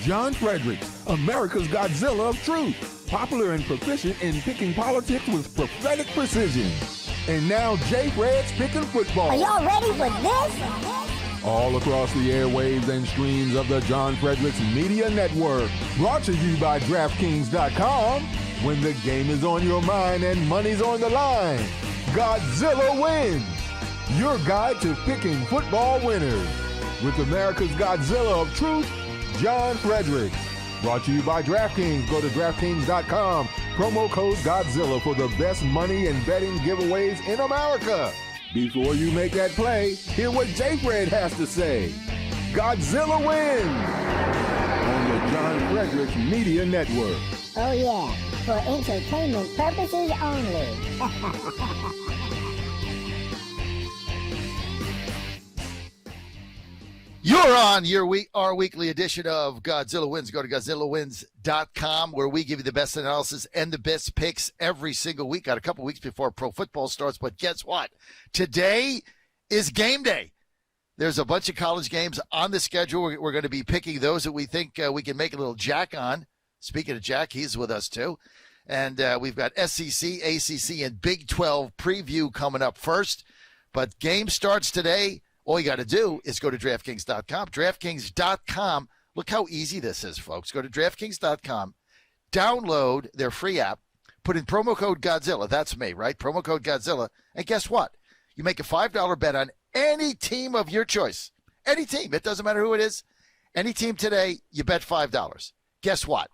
John Fredericks, America's Godzilla of truth, popular and proficient in picking politics with prophetic precision. And now Jay Fred's picking football. Are y'all ready for this? All across the airwaves and streams of the John Fredericks Media Network. Brought to you by DraftKings.com. When the game is on your mind and money's on the line, Godzilla wins. Your guide to picking football winners. With America's Godzilla of truth, John Fredericks. Brought to you by DraftKings. Go to DraftKings.com. Promo code Godzilla for the best money and betting giveaways in America. Before you make that play, hear what J. Fred has to say. Godzilla wins on the John Fredericks Media Network. Oh yeah, for entertainment purposes only. You're on our weekly edition of Godzilla Wins. Go to GodzillaWins.com, where we give you the best analysis and the best picks every single week. Got a couple weeks before pro football starts, but guess what? Today is game day. There's a bunch of college games on the schedule. We're going to be picking those that we think we can make a little jack on. Speaking of Jack, he's with us too. And we've got SEC, ACC, and Big 12 preview coming up first. But game starts today. All you got to do is go to DraftKings.com. DraftKings.com. Look how easy this is, folks. Go to DraftKings.com. Download their free app. Put in promo code Godzilla. That's me, right? Promo code Godzilla. And guess what? You make a $5 bet on any team of your choice. Any team. It doesn't matter who it is. Any team today, you bet $5. Guess what?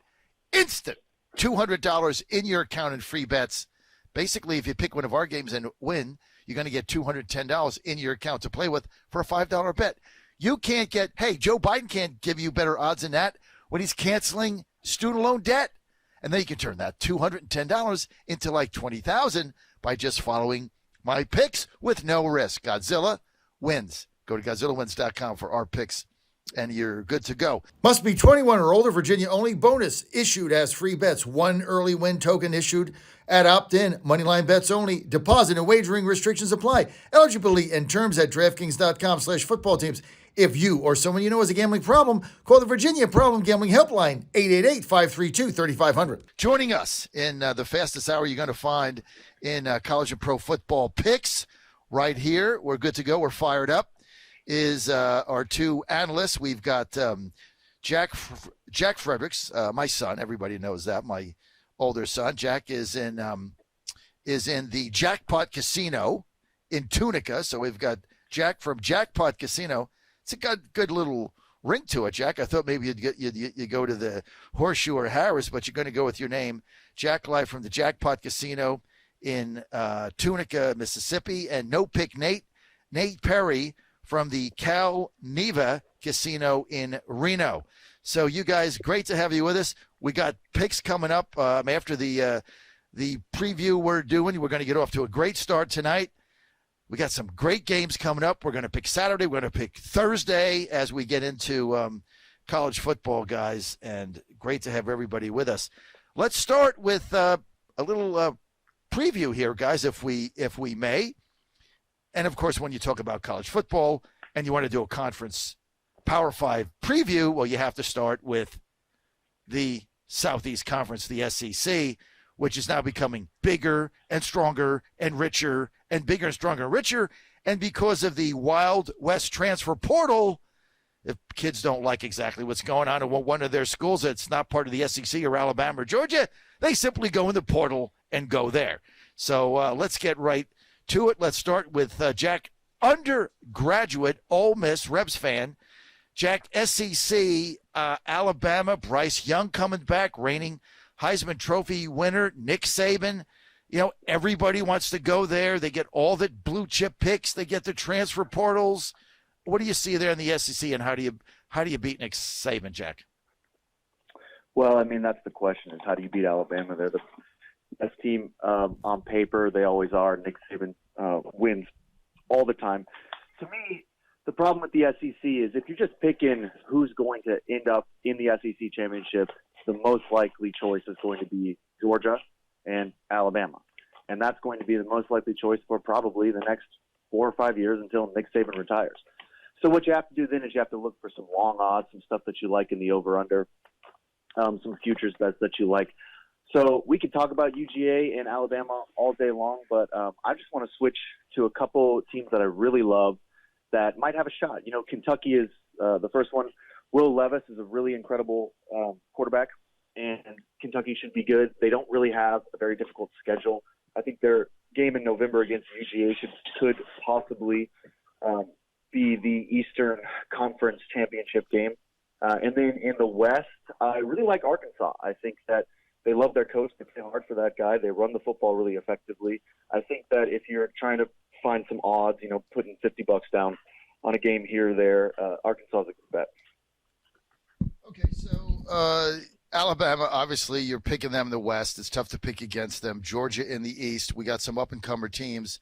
Instant $200 in your account in free bets. Basically, if you pick one of our games and win, you're going to get $210 in your account to play with for a $5 bet. You can't get, hey, Joe Biden can't give you better odds than that when he's canceling student loan debt. And then you can turn that $210 into like $20,000 by just following my picks with no risk. Godzilla wins. Go to GodzillaWins.com for our picks, and you're good to go. Must be 21 or older. Virginia only. Bonus issued as free bets. One early win token issued at opt-in. Moneyline bets only. Deposit and wagering restrictions apply. Eligibility and terms at DraftKings.com/football teams. If you or someone you know has a gambling problem, call the Virginia Problem Gambling Helpline, 888-532-3500. Joining us in the fastest hour you're going to find in college and pro football picks right here. We're good to go. We're fired up. Is our two analysts. We've got Jack Fredericks, my son. Everybody knows that. My older son. Jack is in the Jackpot Casino in Tunica. So we've got Jack from Jackpot Casino. It's a good little ring to it, Jack. I thought maybe you'd go to the Horseshoe or Harris, but you're going to go with your name, Jack, live from the Jackpot Casino in Tunica, Mississippi, and No Pick Nate Perry from the Cal Neva Casino in Reno. So you guys, great to have you with us. We got picks coming up after the preview we're doing. We're going to get off to a great start tonight. We got some great games coming up. We're going to pick Saturday. We're going to pick Thursday as we get into college football, guys, and great to have everybody with us. Let's start with a little preview here, guys, if we may. And, of course, when you talk about college football and you want to do a conference Power 5 preview, well, you have to start with the Southeast Conference, the SEC, which is now becoming bigger and stronger and richer and bigger and stronger and richer. And because of the Wild West transfer portal, if kids don't like exactly what's going on in one of their schools that's not part of the SEC or Alabama or Georgia, they simply go in the portal and go there. So let's get right to it. Let's start with Jack, undergraduate Ole Miss Rebs fan. Jack, SEC, Alabama, Bryce Young coming back, reigning Heisman Trophy winner, Nick Saban. You know, everybody wants to go there. They get all the blue chip picks. They get the transfer portals. What do you see there in the SEC, and how do you beat Nick Saban, Jack? Well, I mean, that's the question: is how do you beat Alabama? They're the best team on paper. They always are. Nick Saban wins all the time. To me, the problem with the SEC is if you're just picking who's going to end up in the SEC championship, the most likely choice is going to be Georgia and Alabama. And that's going to be the most likely choice for probably the next 4 or 5 years until Nick Saban retires. So what you have to do then is you have to look for some long odds, some stuff that you like in the over-under, some futures bets that you like. So we could talk about UGA and Alabama all day long, but I just want to switch to a couple teams that I really love that might have a shot. Kentucky is the first one. Will Levis is a really incredible quarterback, and Kentucky should be good. They don't really have a very difficult schedule. I think their game in November against UGA could possibly be the Eastern Conference Championship game. And then in the West, I really like Arkansas. I think that they love their coach. They play hard for that guy. They run the football really effectively. I think that if you're trying to find some odds, putting $50 down on a game here or there, Arkansas is a good bet. Okay, so Alabama, obviously, you're picking them in the West. It's tough to pick against them. Georgia in the East. We got some up-and-comer teams.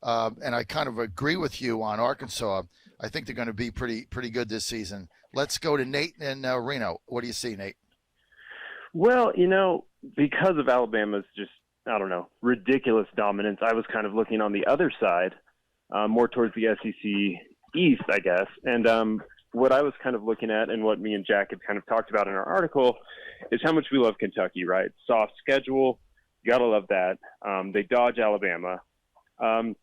And I kind of agree with you on Arkansas. I think they're going to be pretty good this season. Let's go to Nate in Reno. What do you see, Nate? Well, because of Alabama's just, ridiculous dominance, I was kind of looking on the other side, more towards the SEC East, I guess. And what I was kind of looking at, and what me and Jack had kind of talked about in our article, is how much we love Kentucky, right? Soft schedule. You got to love that. They dodge Alabama. And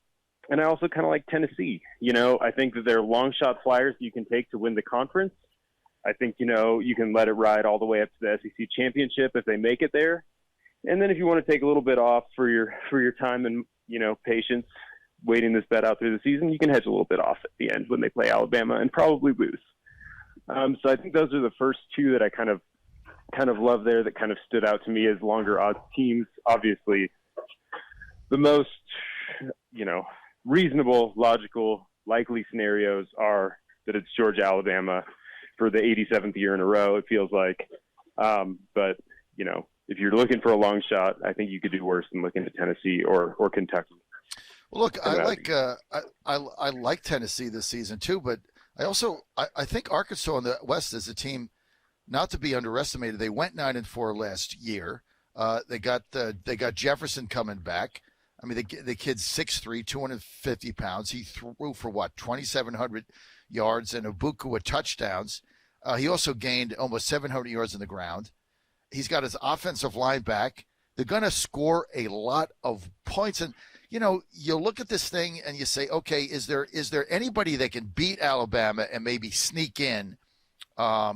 I also kind of like Tennessee. I think that they're long shot flyers you can take to win the conference. I think, you can let it ride all the way up to the SEC championship if they make it there. And then if you want to take a little bit off for your time and, patience, waiting this bet out through the season, you can hedge a little bit off at the end when they play Alabama and probably lose. So I think those are the first two that I kind of love there that kind of stood out to me as longer odds teams. Obviously, the most, reasonable, logical, likely scenarios are that it's Georgia, Alabama for the 87th year in a row, it feels like. But, if you're looking for a long shot, I think you could do worse than looking at Tennessee or Kentucky. Well, look, I like Tennessee this season too, but I think Arkansas in the West is a team not to be underestimated. They went 9-4 last year. They got Jefferson coming back. I mean, the kid's 6'3", 250 pounds. He threw for 2,700 yards and Ibuku touchdowns. He also gained almost 700 yards on the ground. He's got his offensive line back. They're going to score a lot of points. And, you look at this thing and you say, okay, is there anybody that can beat Alabama and maybe sneak in? But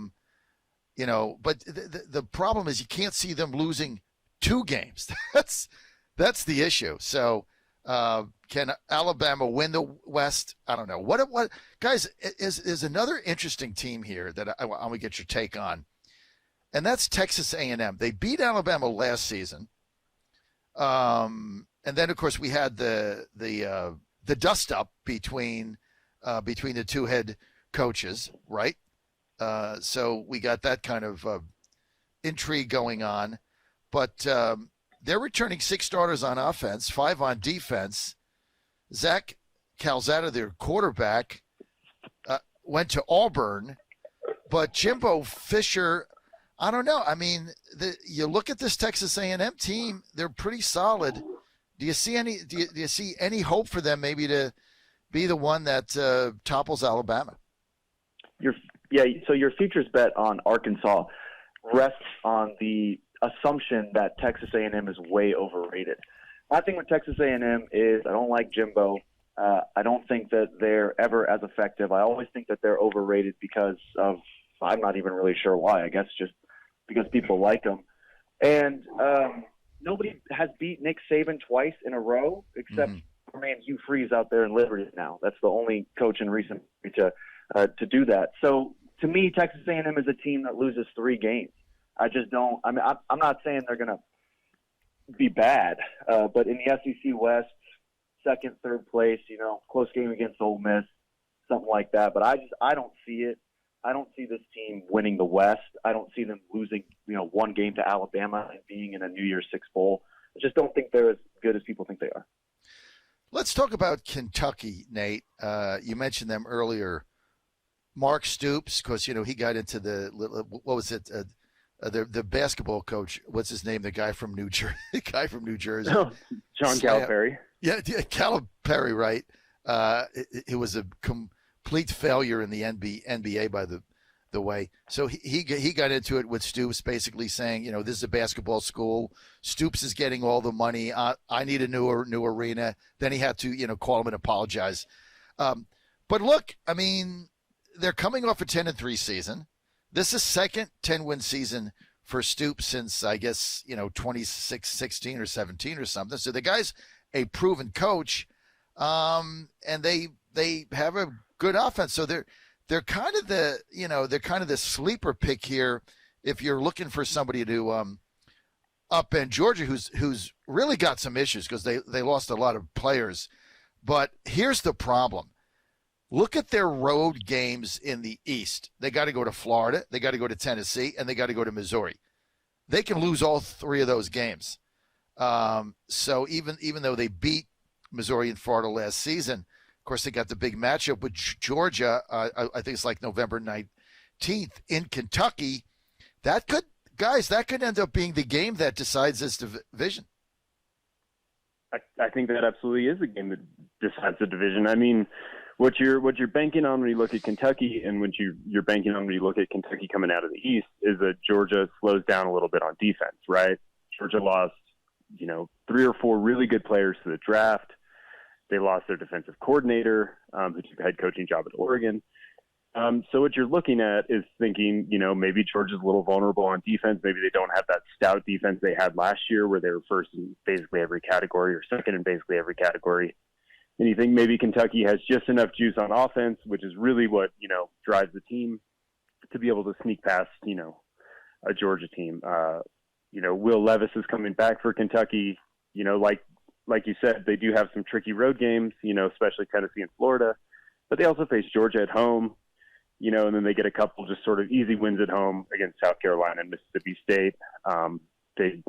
the problem is you can't see them losing 2 games. That's the issue. So can Alabama win the West? I don't know. What guys, is another interesting team here that I want to get your take on, and that's Texas A&M. They beat Alabama last season. And then, of course, we had the dust-up between the two head coaches, right? So we got that kind of intrigue going on. But they're returning 6 starters on offense, 5 on defense. Zach Calzada, their quarterback, went to Auburn. But Jimbo Fisher, I don't know. I mean, you look at this Texas A&M team; they're pretty solid. Do you see any? Do you see any hope for them maybe to be the one that topples Alabama? So your futures bet on Arkansas rests on the assumption that Texas A&M is way overrated. My thing with Texas A&M is I don't like Jimbo. I don't think that they're ever as effective. I always think that they're overrated because of I'm not even really sure why. I guess just because people like them. And nobody has beat Nick Saban twice in a row except for man Hugh Freeze out there in Liberty now. That's the only coach in recent to do that. So to me, Texas A&M is a team that loses 3 games. I just don't. I mean, I'm not saying they're going to be bad, but in the SEC West, 2nd, 3rd place, close game against Ole Miss, something like that. But I don't see it. I don't see this team winning the West. I don't see them losing, 1 game to Alabama and being in a New Year's Six bowl. I just don't think they're as good as people think they are. Let's talk about Kentucky, Nate. You mentioned them earlier. Mark Stoops, because he got into the basketball coach. What's his name? The guy from New Jersey. Oh, John Calipari. Yeah, Calipari, right? It was a complete failure in the NBA by the way. So he got into it with Stoops, basically saying, this is a basketball school. Stoops is getting all the money. I need a new arena. Then he had to, call him and apologize. But look, I mean, they're coming off a 10-3 season. This is second 10-win season for Stoops since, I guess, 2016 or 17 or something. So the guy's a proven coach, and they have a good offense. So they're kind of the sleeper pick here if you're looking for somebody to upend Georgia, who's really got some issues because they lost a lot of players. But here's the problem. Look at their road games in the East. They got to go to Florida, they got to go to Tennessee, and they got to go to Missouri. They can lose all three of those games. So even though they beat Missouri and Florida last season, of course, they got the big matchup with Georgia. I think it's like November 19th in Kentucky. That could end up being the game that decides this division. I think that absolutely is the game that decides the division. I mean, what you're banking on when you look at Kentucky, and what you're banking on when you look at Kentucky coming out of the East, is that Georgia slows down a little bit on defense, right? Georgia lost, 3 or 4 really good players to the draft. They lost their defensive coordinator, who took a head coaching job at Oregon. So what you're looking at is thinking, maybe Georgia's a little vulnerable on defense. Maybe they don't have that stout defense they had last year where they were first in basically every category or second in basically every category. And you think maybe Kentucky has just enough juice on offense, which is really what, drives the team to be able to sneak past, a Georgia team. Will Levis is coming back for Kentucky, like you said, they do have some tricky road games, especially Tennessee and Florida, but they also face Georgia at home, and then they get a couple just sort of easy wins at home against South Carolina and Mississippi State. They,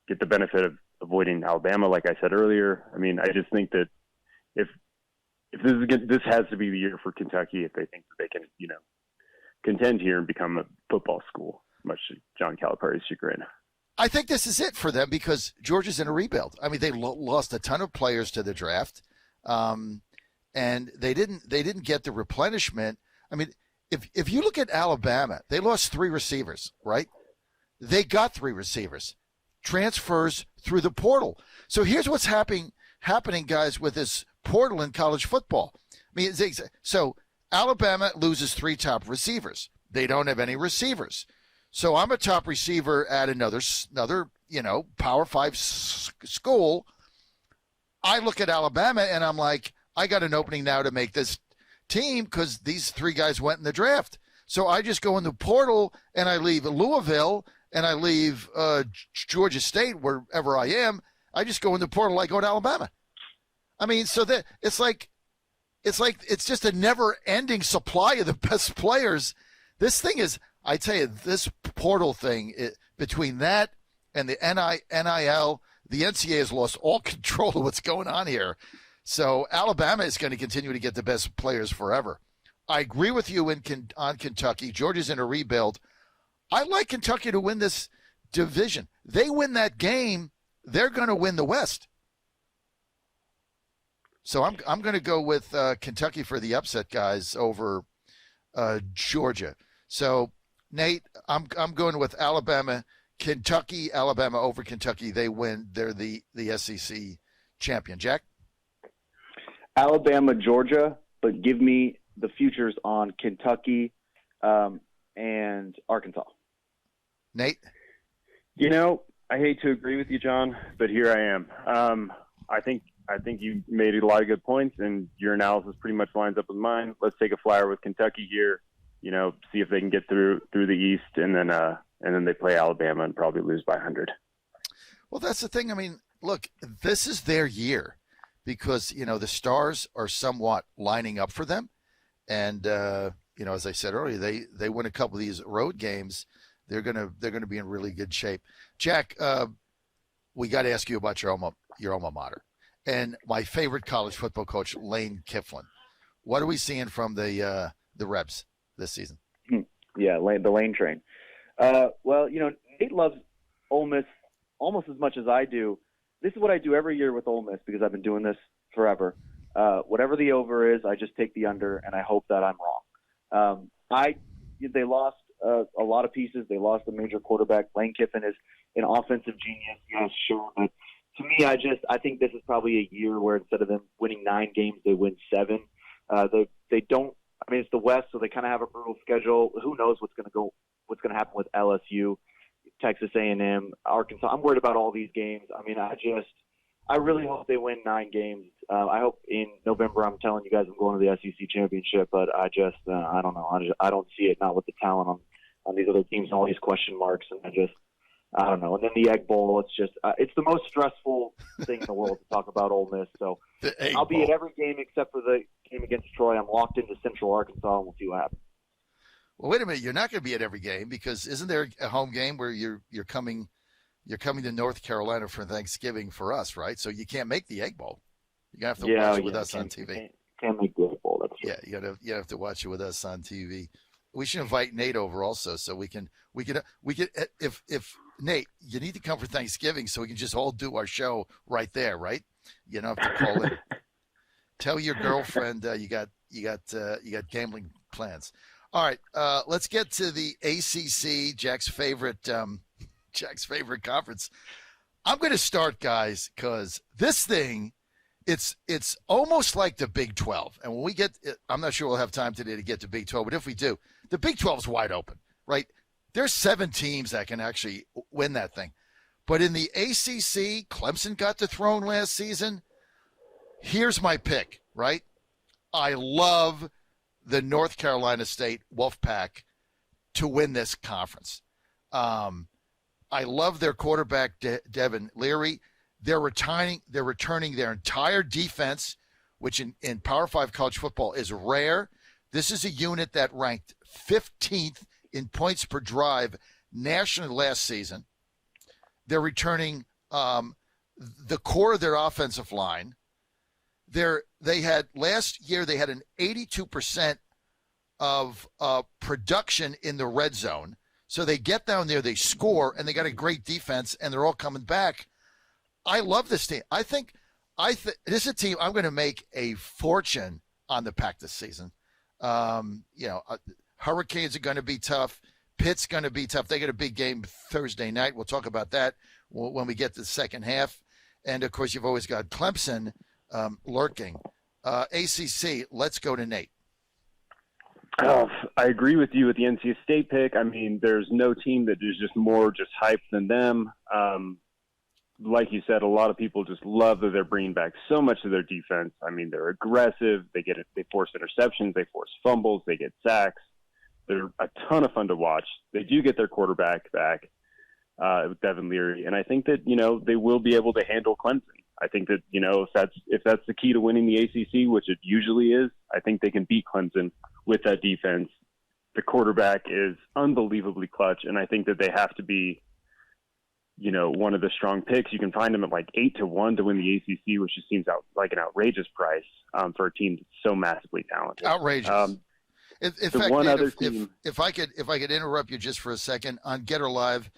get the benefit of avoiding Alabama, like I said earlier. I mean, I just think that if this has to be the year for Kentucky, if they think that they can, contend here and become a football school, much to John Calipari's chagrin. I think this is it for them because Georgia's in a rebuild. I mean, they lost a ton of players to the draft, and they didn't get the replenishment. I mean, if you look at Alabama, they lost 3 receivers, right? They got 3 receivers, transfers through the portal. So here's what's happening, guys, with this portal in college football. I mean, so Alabama loses 3 top receivers. They don't have any receivers. So I'm a top receiver at another Power 5 school. I look at Alabama and I'm like, I got an opening now to make this team because these 3 guys went in the draft. So I just go in the portal and I leave Louisville and I leave Georgia State, wherever I am. I just go in the portal. I go to Alabama. I mean, so that it's just a never-ending supply of the best players. This thing is. I tell you, this portal thing, between that and the NIL, the NCAA has lost all control of what's going on here. So Alabama is going to continue to get the best players forever. I agree with you on Kentucky. Georgia's in a rebuild. I like Kentucky to win this division. They win that game, they're going to win the West. So I'm going to go with Kentucky for the upset, guys, over Georgia. So Nate, I'm going with Alabama, Alabama over Kentucky. They win. They're the SEC champion. Jack? Alabama, Georgia, but give me the futures on Kentucky and Arkansas. Nate? I hate to agree with you, John, but here I am. I think you made a lot of good points, and your analysis pretty much lines up with mine. Let's take a flyer with Kentucky here. See if they can get through the East, and then they play Alabama and probably lose by 100. Well, that's the thing. I mean, look, this is their year because, the stars are somewhat lining up for them. And, as I said earlier, they win a couple of these road games. They're going to be in really good shape. Jack, we got to ask you about your alma mater and my favorite college football coach, Lane Kifflin. What are we seeing from the Rebs this season? Yeah, the Lane train. Nate loves Ole Miss almost as much as I do. This is what I do every year with Ole Miss because I've been doing this forever. Whatever the over is, I just take the under, and I hope that I'm wrong. They lost a lot of pieces. They lost a major quarterback. Lane Kiffin is an offensive genius, yes, sure. But to me, I think this is probably a year where instead of them winning 9 games, they win 7. They don't. I mean, it's the West, so they kind of have a brutal schedule. Who knows what's going to happen with LSU, Texas A&M, Arkansas. I'm worried about all these games. I mean, I really hope they win 9 games. I hope in November I'm telling you guys I'm going to the SEC championship, but I don't know. I don't see it, not with the talent on these other teams and all these question marks, and I don't know. And then the Egg Bowl, it's just it's the most stressful thing in the world to talk about Ole Miss. So I'll be at every game except for the game against Troy. I'm locked into Central Arkansas, and we'll see what happens. Well, wait a minute. You're not going to be at every game because isn't there a home game where you're coming to North Carolina for Thanksgiving for us, right? So you can't make the Egg Bowl. You're going to have to watch it with us on TV. Can't make the Egg Bowl. That's true. Yeah, you have to watch it with us on TV. We should invite Nate over also, so we can if Nate, you need to come for Thanksgiving so we can just all do our show right there, right? You don't have to call in. Tell your girlfriend you got gambling plans. All right, let's get to the ACC, Jack's favorite conference. I'm going to start, guys, because this thing, it's almost like the Big 12. And when we get, I'm not sure we'll have time today to get to Big 12, but if we do, the Big 12 is wide open, right? There's 7 teams that can actually win that thing. But in the ACC, Clemson got the throne last season. Here's my pick, right? I love the North Carolina State Wolfpack to win this conference. I love their quarterback, Devin Leary. They're returning their entire defense, which in Power 5 college football is rare. This is a unit that ranked 15th in points per drive nationally last season. They're returning the core of their offensive line. Last year they had an 82% of production in the red zone. So they get down there, they score, and they got a great defense, and they're all coming back. I love this team. I think this is a team I'm going to make a fortune on the pack this season. Hurricanes are going to be tough. Pitt's going to be tough. They got a big game Thursday night. We'll talk about that when we get to the second half. And, of course, you've always got Clemson lurking. ACC, let's go to Nate. I agree with you with the NC State pick. I mean, there's no team that is just more hyped than them. Like you said, a lot of people just love that they're bringing back so much of their defense. I mean, they're aggressive. They force interceptions. They force fumbles. They get sacks. They're a ton of fun to watch. They do get their quarterback back with Devin Leary, and I think that they will be able to handle Clemson. I think that if that's the key to winning the ACC, which it usually is, I think they can beat Clemson with that defense. The quarterback is unbelievably clutch, and I think that they have to be one of the strong picks. You can find them at like 8-1 to win the ACC, which just seems like an outrageous price for a team that's so massively talented. Outrageous. In fact, one Nate, other team, if I could interrupt you just for a second on Get Her Live,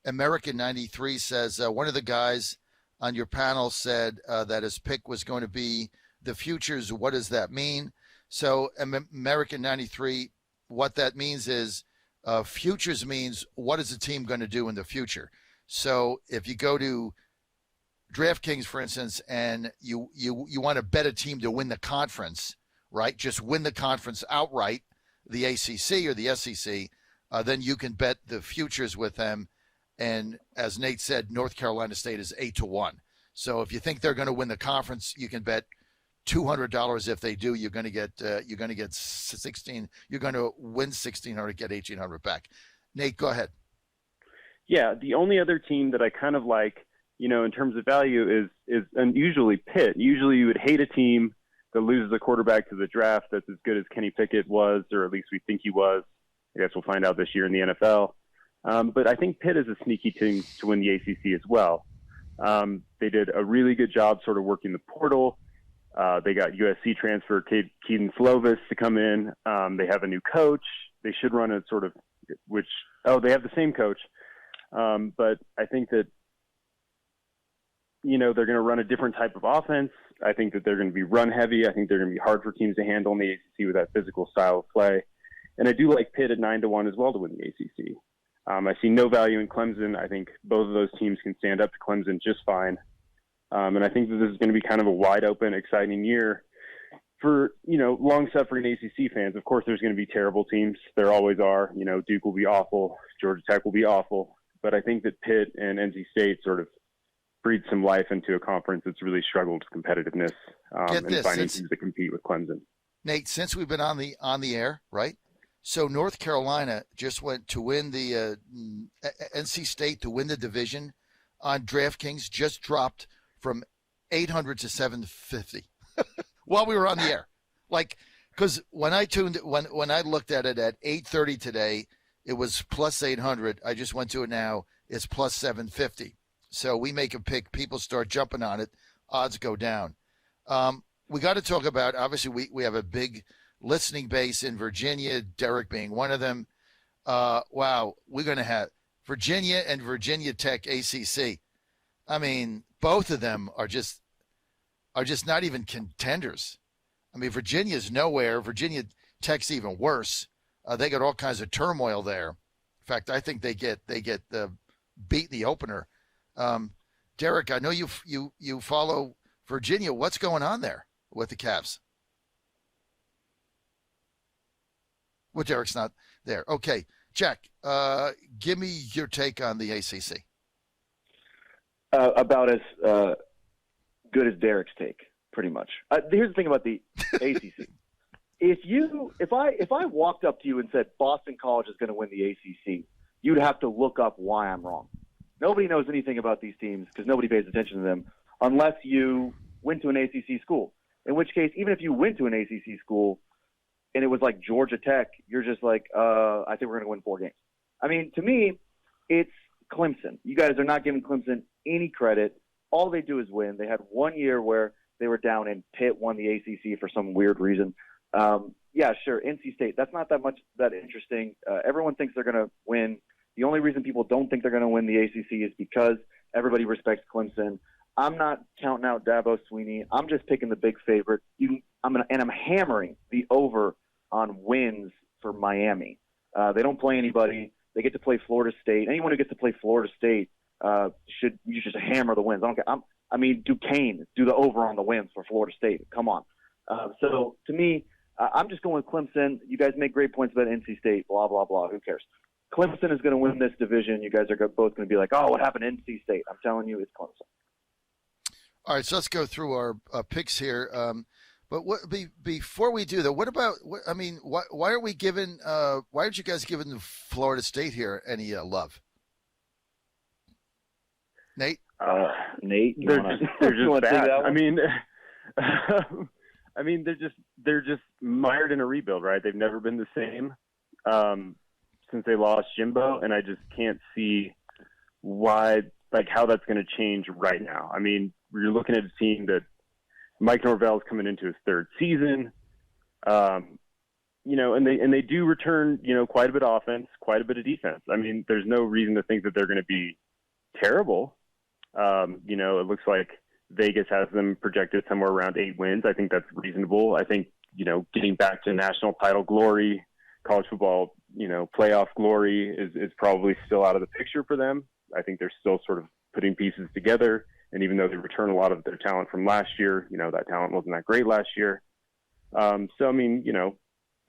American 93 says one of the guys on your panel said that his pick was going to be the futures. What does that mean? So American 93, what that means is futures means what is the team going to do in the future. So if you go to DraftKings, for instance, and you want to bet a team to win the conference, right? Just win the conference outright, the ACC or the SEC, then you can bet the futures with them. And as Nate said, North Carolina State is 8-1. So if you think they're going to win the conference, you can bet $200. If they do, you're going to get 16. You're going to win 1,600, get 1,800 back. Nate, go ahead. Yeah, the only other team that I kind of like, in terms of value is usually Pitt. Usually you would hate a team that loses a quarterback to the draft that's as good as Kenny Pickett was, or at least we think he was. I guess we'll find out this year in the NFL. But I think Pitt is a sneaky team to win the ACC as well. They did a really good job sort of working the portal. They got USC transfer Keaton Slovis to come in. They have a new coach. They should run a sort of they have the same coach. But I think that they're going to run a different type of offense. I think that they're going to be run heavy. I think they're going to be hard for teams to handle in the ACC with that physical style of play. And I do like Pitt at 9-1 as well to win the ACC. I see no value in Clemson. I think both of those teams can stand up to Clemson just fine. And I think that this is going to be kind of a wide open, exciting year for, long-suffering ACC fans. Of course, there's going to be terrible teams. There always are. Duke will be awful. Georgia Tech will be awful. But I think that Pitt and NC State sort of breathe some life into a conference that's really struggled with competitiveness and finding teams that compete with Clemson. Nate, since we've been on the air, right? So North Carolina just went to win the NC State to win the division on DraftKings, just dropped from 800 to 750 while we were on the air. Because when I looked at it at 8:30 today, it was plus 800. I just went to it now. It's plus 750. So we make a pick. People start jumping on it. Odds go down. We got to talk about, obviously, we have a big listening base in Virginia, Derek being one of them. Wow, we're going to have Virginia and Virginia Tech ACC. I mean, both of them are just not even contenders. I mean, Virginia's nowhere. Virginia Tech's even worse. They got all kinds of turmoil there. In fact, I think they get beat in the opener. Derek, I know you follow Virginia. What's going on there with the Cavs? Well, Derek's not there. Okay, Jack, give me your take on the ACC. About as good as Derek's take, pretty much. Here's the thing about the ACC. If I walked up to you and said Boston College is going to win the ACC, you'd have to look up why I'm wrong. Nobody knows anything about these teams because nobody pays attention to them unless you went to an ACC school. In which case, even if you went to an ACC school and it was like Georgia Tech, you're just like, I think we're going to win 4 games. I mean, to me, it's Clemson. You guys are not giving Clemson any credit. All they do is win. They had 1 year where they were down and Pitt won the ACC for some weird reason. Yeah, sure, NC State. That's not that interesting. Everyone thinks they're going to win. The only reason people don't think they're going to win the ACC is because everybody respects Clemson. I'm not counting out Dabo Swinney. I'm just picking the big favorite. I'm hammering the over on wins for Miami. They don't play anybody. They get to play Florida State. Anyone who gets to play Florida State should hammer the wins. I don't care. I mean, Duquesne, do the over on the wins for Florida State. Come on. So to me, I'm just going with Clemson. You guys make great points about NC State. Blah blah blah. Who cares? Clemson is going to win this division. You guys are both going to be like, oh, what happened to NC State? I'm telling you, it's Clemson. All right, so let's go through our picks here. But before we do that, why are we giving? Why aren't you guys giving Florida State here any love? Nate, Nate, they're just bad. I mean, they're just mired in a rebuild, right? They've never been the same since they lost Jimbo, and I just can't see how that's going to change right now. I mean, you're looking at a team that Mike Norvell's coming into his 3rd season, and they do return, quite a bit of offense, quite a bit of defense. I mean, there's no reason to think that they're going to be terrible. It looks like Vegas has them projected somewhere around 8 wins. I think that's reasonable. I think, getting back to national title glory, college football, playoff glory is probably still out of the picture for them. I think they're still sort of putting pieces together. And even though they return a lot of their talent from last year, that talent wasn't that great last year. So, I mean,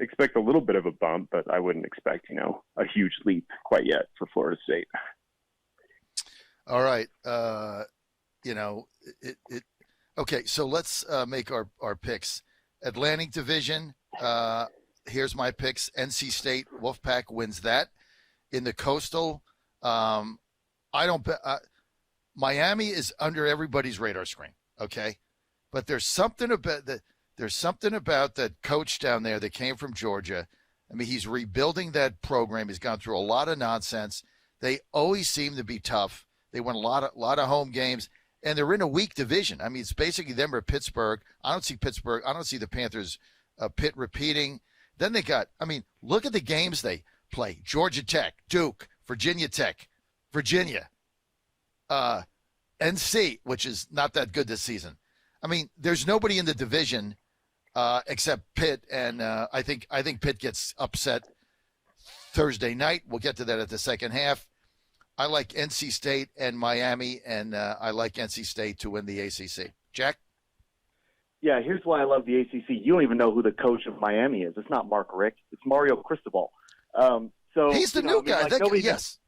expect a little bit of a bump, but I wouldn't expect, a huge leap quite yet for Florida State. All right. Okay, so let's make our picks. Atlantic Division, here's my picks. NC State, Wolfpack wins that. In the Coastal, Miami is under everybody's radar screen, okay? But there's something about that coach down there that came from Georgia. I mean, he's rebuilding that program. He's gone through a lot of nonsense. They always seem to be tough. They win a lot of home games, and they're in a weak division. I mean, it's basically them or Pittsburgh. I don't see Pittsburgh. I don't see the Panthers Pitt repeating. Then they got, look at the games they play. Georgia Tech, Duke, Virginia Tech, Virginia. NC, which is not that good this season. I mean, there's nobody in the division except Pitt, and I think Pitt gets upset Thursday night. We'll get to that at the second half. I like NC State and Miami, and I like NC State to win the ACC. Jack? Yeah, here's why I love the ACC. You don't even know who the coach of Miami is. It's not Mark Richt. It's Mario Cristobal. So he's the new guy. Yes.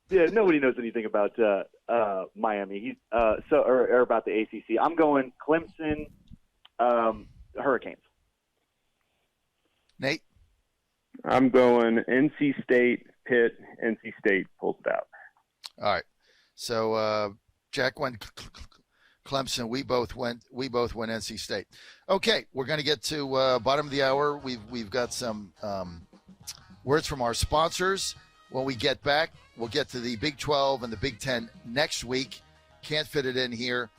Yeah, nobody knows anything about Miami. Or about the ACC. I'm going Clemson, Hurricanes. Nate? I'm going NC State, Pitt. NC State pulls it out. All right. So Jack went Clemson. We both went NC State. Okay, we're going to get to bottom of the hour. We've got some words from our sponsors. When we get back, we'll get to the Big 12 and the Big 10 next week. Can't fit it in here.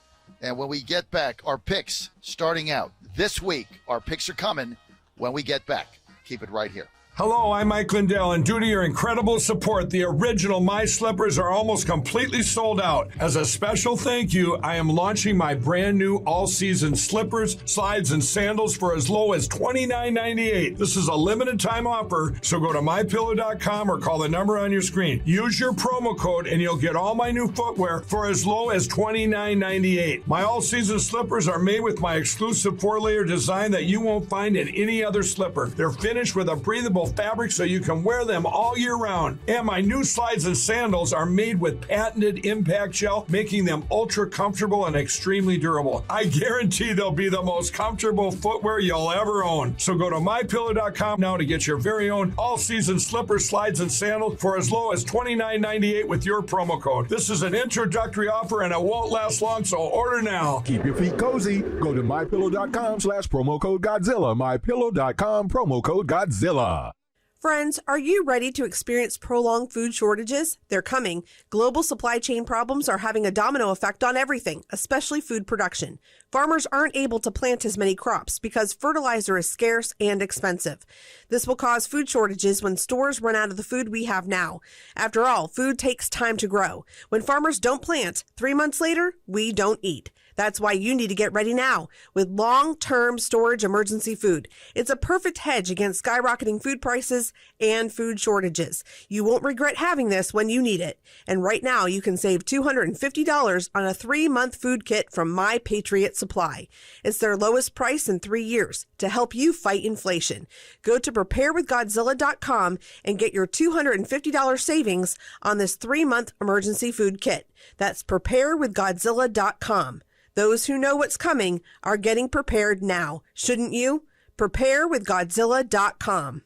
And when we get back, our picks starting out this week. Our picks are coming when we get back. Keep it right here. Hello, I'm Mike Lindell, and due to your incredible support, the original My Slippers are almost completely sold out. As a special thank you, I am launching my brand new all-season slippers, slides, and sandals for as low as $29.98. This is a limited time offer, so go to MyPillow.com or call the number on your screen. Use your promo code, and you'll get all my new footwear for as low as $29.98. My all-season slippers are made with my exclusive 4-layer design that you won't find in any other slipper. They're finished with a breathable fabric so you can wear them all year round. And my new slides and sandals are made with patented impact gel, making them ultra comfortable and extremely durable. I guarantee they'll be the most comfortable footwear you'll ever own. So go to MyPillow.com now to get your very own all-season slippers, slides, and sandals for as low as $29.98 with your promo code. This is an introductory offer and it won't last long, so order now. Keep your feet cozy. Go to MyPillow.com/promo code Godzilla. MyPillow.com, promo code Godzilla. Friends, are you ready to experience prolonged food shortages? They're coming. Global supply chain problems are having a domino effect on everything, especially food production. Farmers aren't able to plant as many crops because fertilizer is scarce and expensive. This will cause food shortages when stores run out of the food we have now. After all, food takes time to grow. When farmers don't plant, 3 months later, we don't eat. That's why you need to get ready now with long-term storage emergency food. It's a perfect hedge against skyrocketing food prices and food shortages. You won't regret having this when you need it. And right now, you can save $250 on a 3-month food kit from My Patriot Supply. It's their lowest price in 3 years to help you fight inflation. Go to preparewithgodzilla.com and get your $250 savings on this 3-month emergency food kit. That's preparewithgodzilla.com. Those who know what's coming are getting prepared now. Shouldn't you? Preparewithgodzilla.com.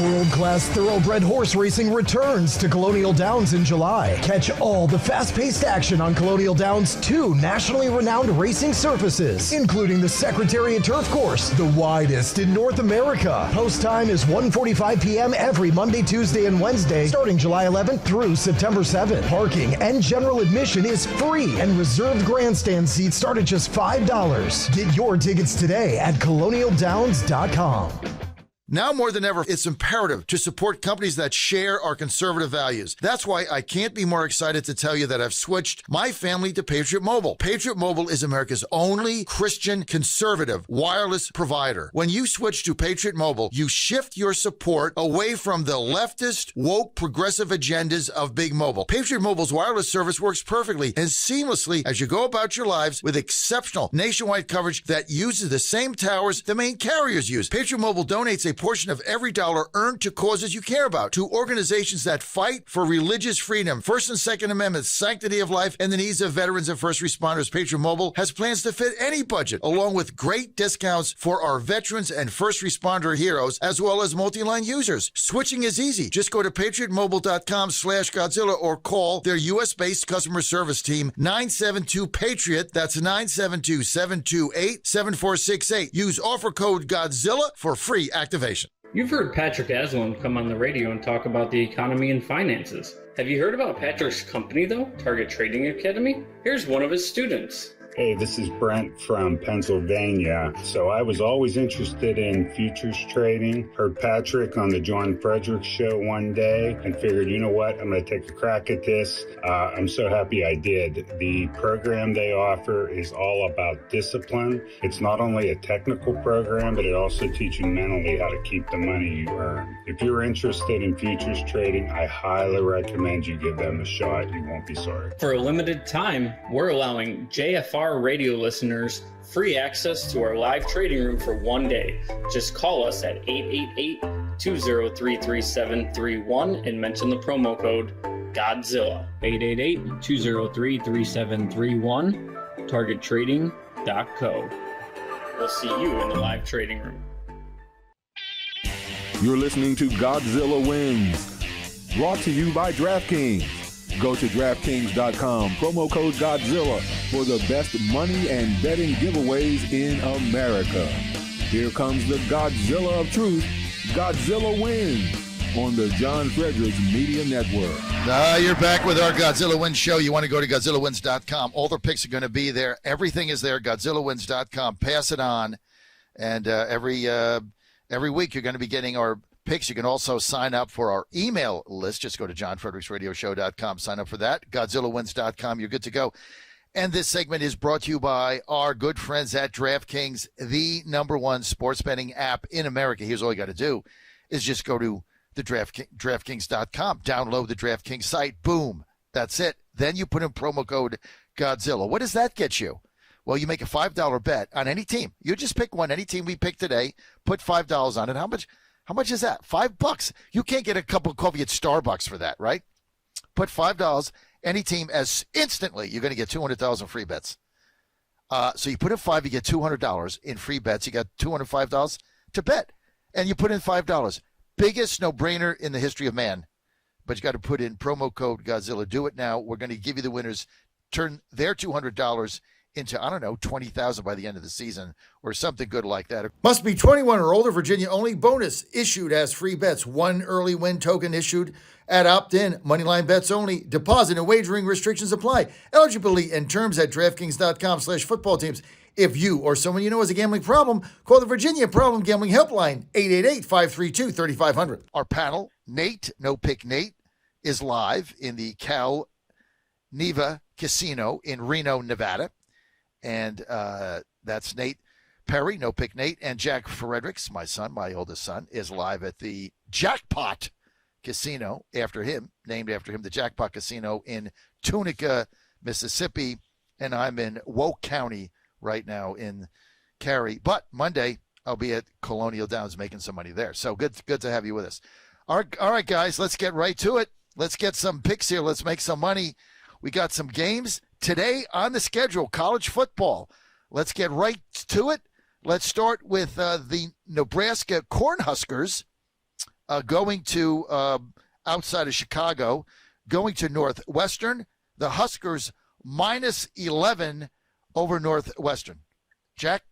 World-class thoroughbred horse racing returns to Colonial Downs in July. Catch all the fast-paced action on Colonial Downs' 2 nationally renowned racing surfaces, including the Secretariat Turf Course, the widest in North America. Post time is 1:45 p.m. every Monday, Tuesday, and Wednesday, starting July 11th through September 7th. Parking and general admission is free, and reserved grandstand seats start at just $5. Get your tickets today at colonialdowns.com. Now more than ever, it's imperative to support companies that share our conservative values. That's why I can't be more excited to tell you that I've switched my family to Patriot Mobile. Patriot Mobile is America's only Christian conservative wireless provider. When you switch to Patriot Mobile, you shift your support away from the leftist, woke, progressive agendas of Big Mobile. Patriot Mobile's wireless service works perfectly and seamlessly as you go about your lives with exceptional nationwide coverage that uses the same towers the main carriers use. Patriot Mobile donates a portion of every dollar earned to causes you care about, to organizations that fight for religious freedom, First and Second Amendments, sanctity of life, and the needs of veterans and first responders. Patriot Mobile has plans to fit any budget, along with great discounts for our veterans and first responder heroes, as well as multi-line users. Switching is easy. Just go to patriotmobile.com/Godzilla or call their U.S.-based customer service team, 972-PATRIOT. That's 972-728-7468. Use offer code Godzilla for free activation. You've heard Patrick Aslan come on the radio and talk about the economy and finances. Have you heard about Patrick's company, though, Target Trading Academy? Here's one of his students. Hey, this is Brent from Pennsylvania. So I was always interested in futures trading. Heard Patrick on the John Fredericks show one day and figured, you know what, I'm going to take a crack at this. I'm so happy I did. The program they offer is all about discipline. It's not only a technical program, but it also teaches you mentally how to keep the money you earn. If you're interested in futures trading, I highly recommend you give them a shot. You won't be sorry. For a limited time, we're allowing JFR radio listeners free access to our live trading room for 1 day. Just call us at 888-203-3731 and mention the promo code Godzilla. 888-203-3731, targettrading.co. We'll see you in the live trading room. You're listening to Godzilla Wins, brought to you by DraftKings. Go to DraftKings.com, promo code Godzilla for the best money and betting giveaways in America. Here comes the Godzilla of truth, Godzilla Wins, on the John Fredericks Media Network. You're back with our Godzilla Wins show. You want to go to GodzillaWins.com. All the picks are going to be there. Everything is there, GodzillaWins.com. Pass it on. And every week you're going to be getting our picks. You can also sign up for our email list. Just go to johnfredericksradioshow.com. Sign up for that. GodzillaWins.com. You're good to go. And this segment is brought to you by our good friends at DraftKings, the #1 sports betting app in America. Here's all you got to do is just go to the DraftKings.com. Download the DraftKings site. Boom. That's it. Then you put in promo code Godzilla. What does that get you? Well, you make a $5 bet on any team. You just pick one. Any team we pick today, put $5 on it. How much is that? $5. You can't get a cup of coffee at Starbucks for that, right? Put $5, any team, as instantly you're going to get 200,000 free bets. So you put in $5, you get $200 in free bets. You got $205 to bet, and you put in $5. Biggest no-brainer in the history of man. But you got to put in promo code Godzilla. Do it now. We're going to give you the winners. Turn their $200 into, I don't know, 20,000 by the end of the season or something good like that. Must be 21 or older, Virginia only. Bonus issued as free bets. 1 early win token issued at opt-in. Moneyline bets only. Deposit and wagering restrictions apply. Eligibility and terms at DraftKings.com/football teams. If you or someone you know has a gambling problem, call the Virginia Problem Gambling Helpline, 888-532-3500. Our panel, Nate, No Pick Nate, is live in the Cal Neva Casino in Reno, Nevada. And that's Nate Perry, No Pick Nate, and Jack Fredericks, my son, my oldest son, is live at the Jackpot Casino named after him, the Jackpot Casino in Tunica, Mississippi. And I'm in Woke County right now in Cary. But Monday, I'll be at Colonial Downs making some money there. So good to have you with us. All right, guys, let's get right to it. Let's get some picks here. Let's make some money. We got some games today on the schedule, college football. Let's get right to it. Let's start with the Nebraska Cornhuskers going to outside of Chicago, going to Northwestern. The Huskers -11 over Northwestern. Jack?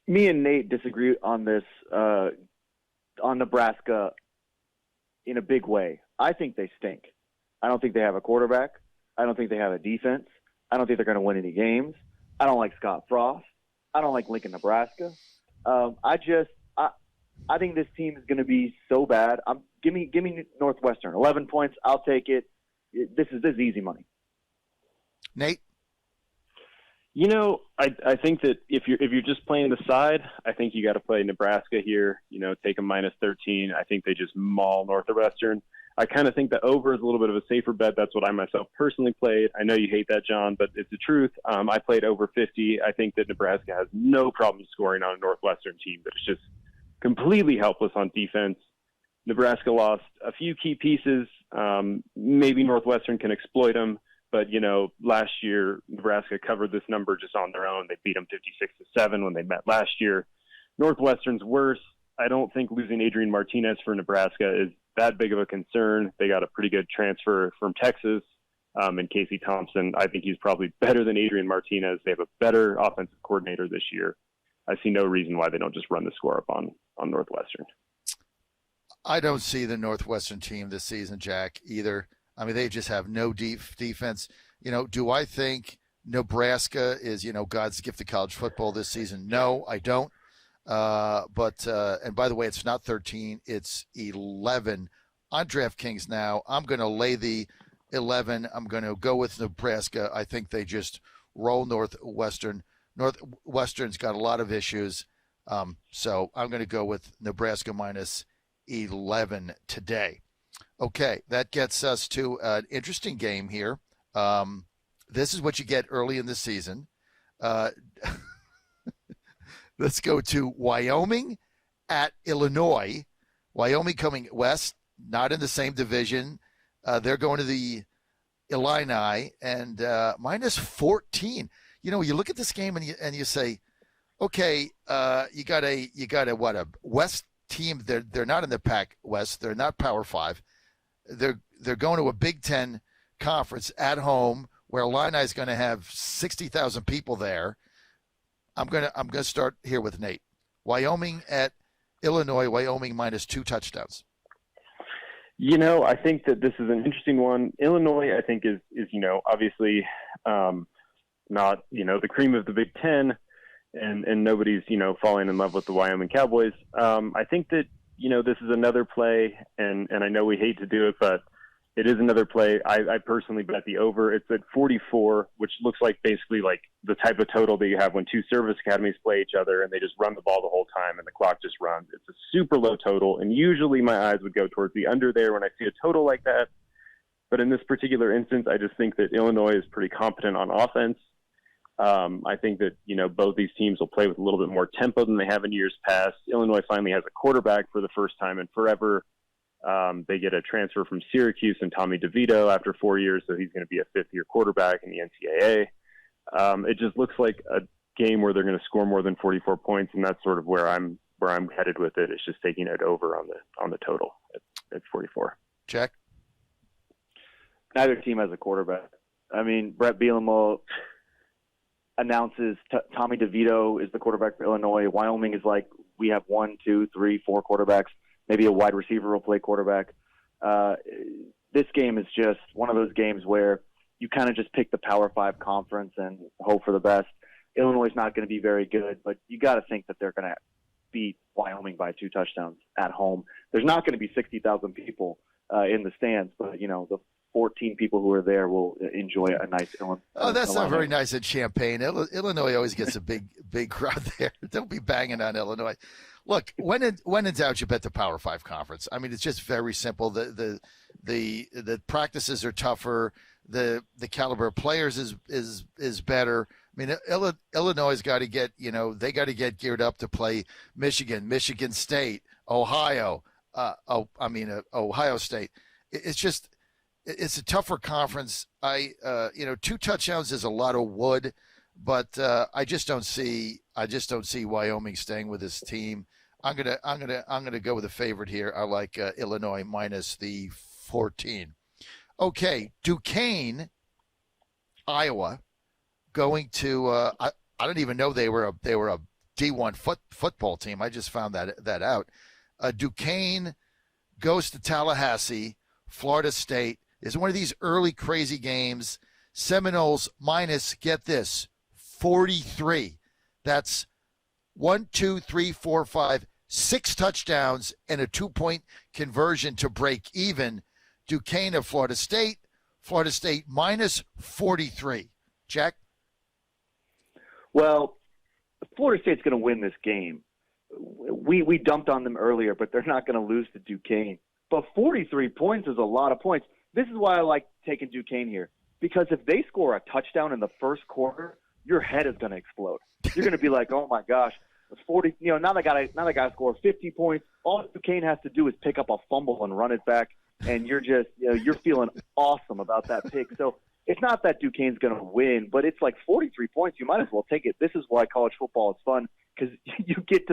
Me and Nate disagree on this, on Nebraska in a big way. I think they stink. I don't think they have a quarterback. I don't think they have a defense. I don't think they're going to win any games. I don't like Scott Frost. I don't like Lincoln, Nebraska. I think this team is going to be so bad. Give me Northwestern. 11 points. I'll take it. This is easy money. Nate? You know, I think that if you're just playing the side, I think you got to play Nebraska here. You know, take a -13. I think they just maul Northwestern. I kind of think the over is a little bit of a safer bet. That's what I myself personally played. I know you hate that, John, but it's the truth. I played over 50. I think that Nebraska has no problem scoring on a Northwestern team that is just completely helpless on defense. Nebraska lost a few key pieces. Maybe Northwestern can exploit them. But, you know, last year, Nebraska covered this number just on their own. They beat them 56-7 when they met last year. Northwestern's worse. I don't think losing Adrian Martinez for Nebraska is that big of a concern. They got a pretty good transfer from Texas, and Casey Thompson. I think he's probably better than Adrian Martinez. They have a better offensive coordinator this year. I see no reason why they don't just run the score up on Northwestern. I don't see the Northwestern team this season, Jack, either. I mean, they just have no defense. You know, do I think Nebraska is, God's gift to college football this season. No, I don't. But and by the way, it's not 13, it's 11 on DraftKings now. I'm going to lay the 11. I'm going to go with Nebraska. I think they just roll Northwestern. Northwestern's got a lot of issues. So I'm going to go with Nebraska minus 11 today. Okay, that gets us to an interesting game here. This is what you get early in the season. Let's go to Wyoming at Illinois. Wyoming coming west, not in the same division. They're going to the Illini and minus 14. You look at this game and you say, okay, you got a West team. They're not in the Pac West. They're not Power 5. They're going to a Big Ten conference at home where Illini is going to have 60,000 people there. I'm gonna start here with Nate. Wyoming at Illinois. Wyoming minus 2 touchdowns. I think that this is an interesting one. Illinois, I think, is obviously not the cream of the Big Ten, and nobody's falling in love with the Wyoming Cowboys. I think that this is another play, and I know we hate to do it, but it is another play. I personally bet the over. It's at 44, which looks like basically like the type of total that you have when two service academies play each other and they just run the ball the whole time and the clock just runs. It's a super low total, and usually my eyes would go towards the under there when I see a total like that. But in this particular instance, I just think that Illinois is pretty competent on offense. I think that, both these teams will play with a little bit more tempo than they have in years past. Illinois finally has a quarterback for the first time in forever. They get a transfer from Syracuse and Tommy DeVito after 4 years, so he's going to be a fifth-year quarterback in the NCAA. It just looks like a game where they're going to score more than 44 points, and that's sort of where I'm headed with it. It's just taking it over on the total at 44. Jack? Neither team has a quarterback. I mean, Brett Bielema announces Tommy DeVito is the quarterback for Illinois. Wyoming is like, we have 1, 2, 3, 4 quarterbacks. Maybe a wide receiver will play quarterback. This game is just one of those games where you kind of just pick the Power 5 conference and hope for the best. Illinois is not going to be very good, but you got to think that they're going to beat Wyoming by 2 touchdowns at home. There's not going to be 60,000 people in the stands, but, the 14 people who are there will enjoy a nice Illinois. Oh, that's not very nice in Champaign. Illinois always gets a big crowd there. Don't be banging on Illinois. Look, when in doubt, you bet the Power 5 conference. I mean, it's just very simple. The practices are tougher. The caliber of players is better. I mean, Illinois has got to get they got to get geared up to play Michigan, Michigan State, Ohio. Ohio State. It's a tougher conference. 2 touchdowns is a lot of wood, but I just don't see Wyoming staying with this team. I'm gonna go with a favorite here. I like Illinois minus the 14. Okay, Duquesne, Iowa, going to I don't even know they were a D1 football team. I just found that out. Duquesne goes to Tallahassee, Florida State. Is one of these early crazy games. Seminoles minus, get this, 43. That's 1, 2, 3, 4, 5, 6 touchdowns and a 2-point conversion to break even. Duquesne of Florida State minus 43. Jack? Well, Florida State's going to win this game. We dumped on them earlier, but they're not going to lose to Duquesne. But 43 points is a lot of points. This is why I like taking Duquesne here, because if they score a touchdown in the first quarter, your head is going to explode. You're going to be like, oh my gosh, it's 40. Now they got to score 50 points. All Duquesne has to do is pick up a fumble and run it back, and you're just you're feeling awesome about that pick. So it's not that Duquesne's going to win, but it's like 43 points. You might as well take it. This is why college football is fun, because you get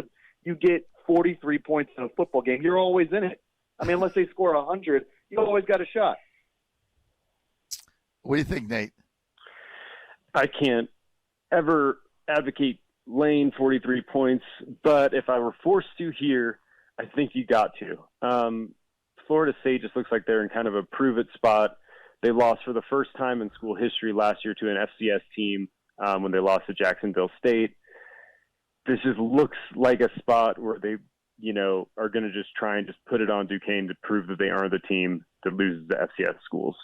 43 points in a football game. You're always in it. I mean, unless they score 100, you always got a shot. What do you think, Nate? I can't ever advocate laying 43 points, but if I were forced to here, I think you got to. Florida State just looks like they're in kind of a prove-it spot. They lost for the first time in school history last year to an FCS team when they lost to Jacksonville State. This just looks like a spot where they, are going to just try and just put it on Duquesne to prove that they are the team that loses the FCS schools.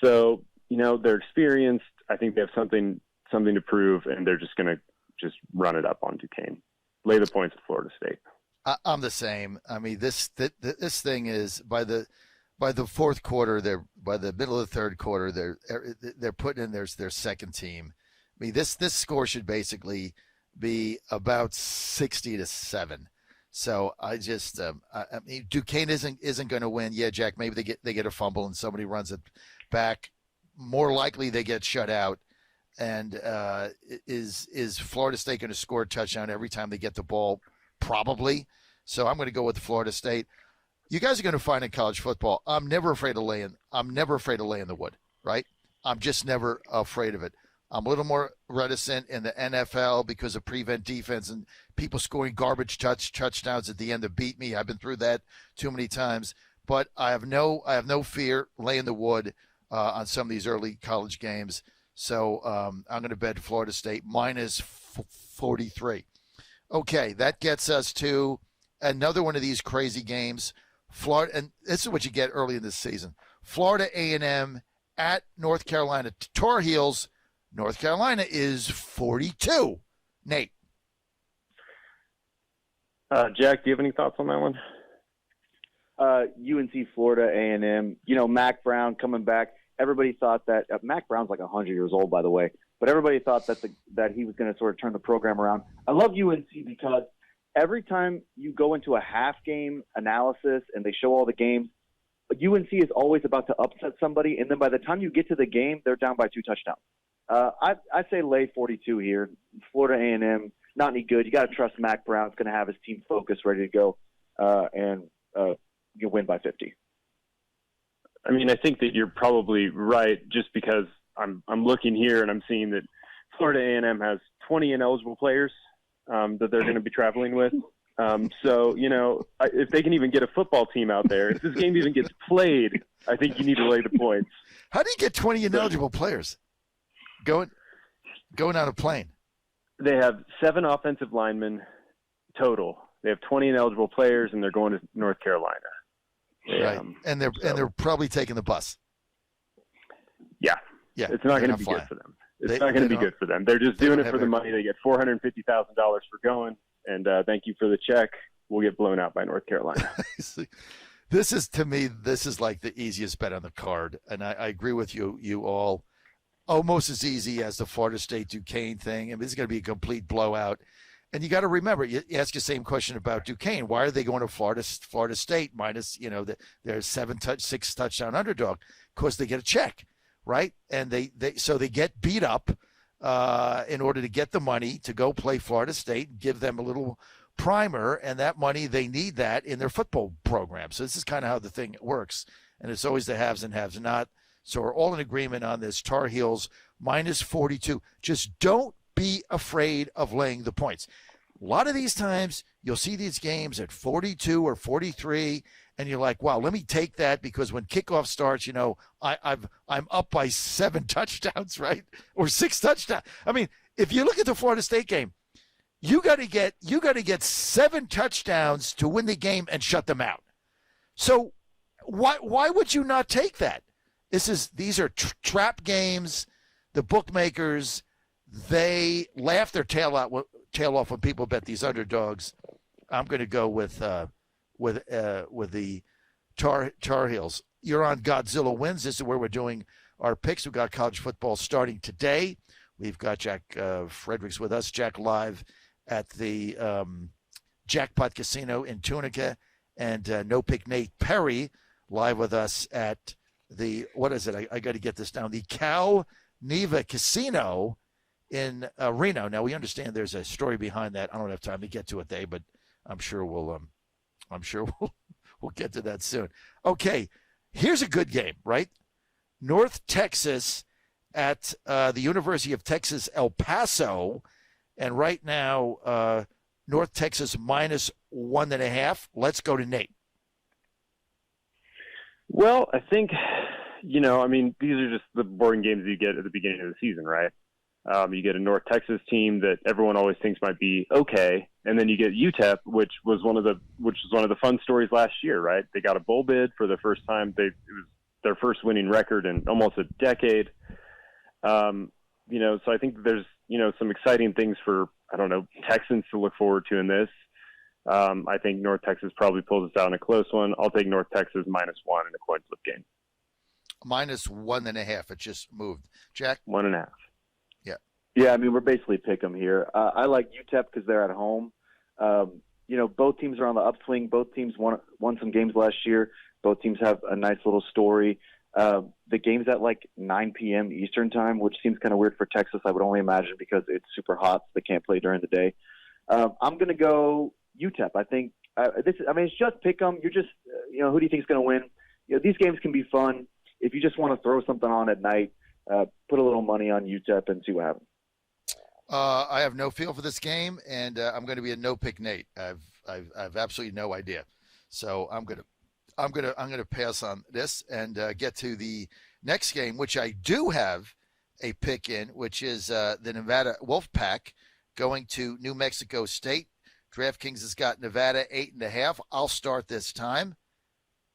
So, they're experienced. I think they have something to prove, and they're just going to just run it up on Duquesne. Lay the points at Florida State. I'm the same. I mean, this thing is by the fourth quarter, by the middle of the third quarter, they're putting in their second team. I mean, this score should basically be about 60-7. So I just, I mean, Duquesne isn't going to win. Yeah, Jack, maybe they get a fumble and somebody runs it back. More likely they get shut out. And is Florida State going to score a touchdown every time they get the ball? Probably. So I'm going to go with Florida State. You guys are going to find in college football, I'm never afraid of laying the wood, right? I'm just never afraid of it. I'm a little more reticent in the NFL because of prevent defense and people scoring garbage touchdowns at the end to beat me. I've been through that too many times. But I have no fear laying the wood on some of these early college games. So I'm going to bet Florida State minus 43. Okay, that gets us to another one of these crazy games. Florida, and this is what you get early in this season. Florida A&M at North Carolina Tar Heels. North Carolina is 42. Nate. Jack, do you have any thoughts on that one? UNC, Florida, A&M. Mac Brown coming back. Everybody thought that Mac Brown's like 100 years old, by the way. But everybody thought that he was going to sort of turn the program around. I love UNC because every time you go into a half-game analysis and they show all the games, UNC is always about to upset somebody, and then by the time you get to the game, they're down by 2 touchdowns. I'd say lay 42 here. Florida A&M, not any good. You got to trust Mac Brown's going to have his team focused, ready to go, and you win by 50. I mean, I think that you're probably right, just because I'm looking here and I'm seeing that Florida A&M has 20 ineligible players that they're going to be traveling with. So, if they can even get a football team out there, if this game even gets played, I think you need to lay the points. How do you get 20 ineligible players going on a plane? They have 7 offensive linemen total. They have 20 ineligible players, and they're going to North Carolina. Right, and they're probably taking the bus. Yeah. It's not going to be good for them. It's not going to be good for them. They're just doing it for the money. They get $450,000 for going, and thank you for the check. We'll get blown out by North Carolina. This is like the easiest bet on the card, and I agree with you all. Almost as easy as the Florida State Duquesne thing. I mean, this is going to be a complete blowout. And you got to remember, you ask the same question about Duquesne. Why are they going to Florida State minus, they're 6 touchdown underdog? Because they get a check, right? And they get beat up in order to get the money to go play Florida State, give them a little primer, and that money, they need that in their football program. So this is kind of how the thing works. And it's always the haves and haves not. So we're all in agreement on this. Tar Heels minus 42. Just don't be afraid of laying the points. A lot of these times you'll see these games at 42 or 43, and you're like, wow, let me take that because when kickoff starts, I'm up by 7 touchdowns, right? Or 6 touchdowns. I mean, if you look at the Florida State game, you got to get 7 touchdowns to win the game and shut them out. So why would you not take that? These are trap games. The bookmakers, they laugh their tail off when people bet these underdogs. I'm going to go with the Tar Heels. You're on Godzilla Wins. This is where we're doing our picks. We've got college football starting today. We've got Jack Fredericks with us. Jack live at the Jackpot Casino in Tunica, and No Pick Nate Perry live with us at the, what is it? I got to get this down. The Cal Neva Casino in Reno. Now we understand there's a story behind that. I don't have time to get to it today, but I'm sure we'll get to that soon. Okay, here's a good game, right? North Texas at the University of Texas El Paso, and right now North Texas minus 1.5. Let's go to Nate. Well, I think, I mean, these are just the boring games you get at the beginning of the season, right? You get a North Texas team that everyone always thinks might be okay, and then you get UTEP, which was one of the fun stories last year, right? They got a bowl bid for the first time. It was their first winning record in almost a decade. So I think there's some exciting things for Texans to look forward to in this. I think North Texas probably pulls us out in a close one. I'll take North Texas -1 in a coin flip game. -1.5. It just moved. Jack? 1.5. Yeah, I mean, we're basically pick 'em here. I like UTEP because they're at home. Both teams are on the upswing. Both teams won some games last year. Both teams have a nice little story. The game's at like 9 p.m. Eastern time, which seems kind of weird for Texas. I would only imagine because it's super hot, so they can't play during the day. I'm going to go UTEP. I think it's just pick 'em. You're just, who do you think is going to win? These games can be fun. If you just want to throw something on at night, put a little money on UTEP and see what happens. I have no feel for this game, and I'm going to be a no pick Nate. I've absolutely no idea, so I'm gonna pass on this and get to the next game, which I do have a pick in, which is the Nevada Wolfpack going to New Mexico State. DraftKings has got Nevada 8.5. I'll start this time.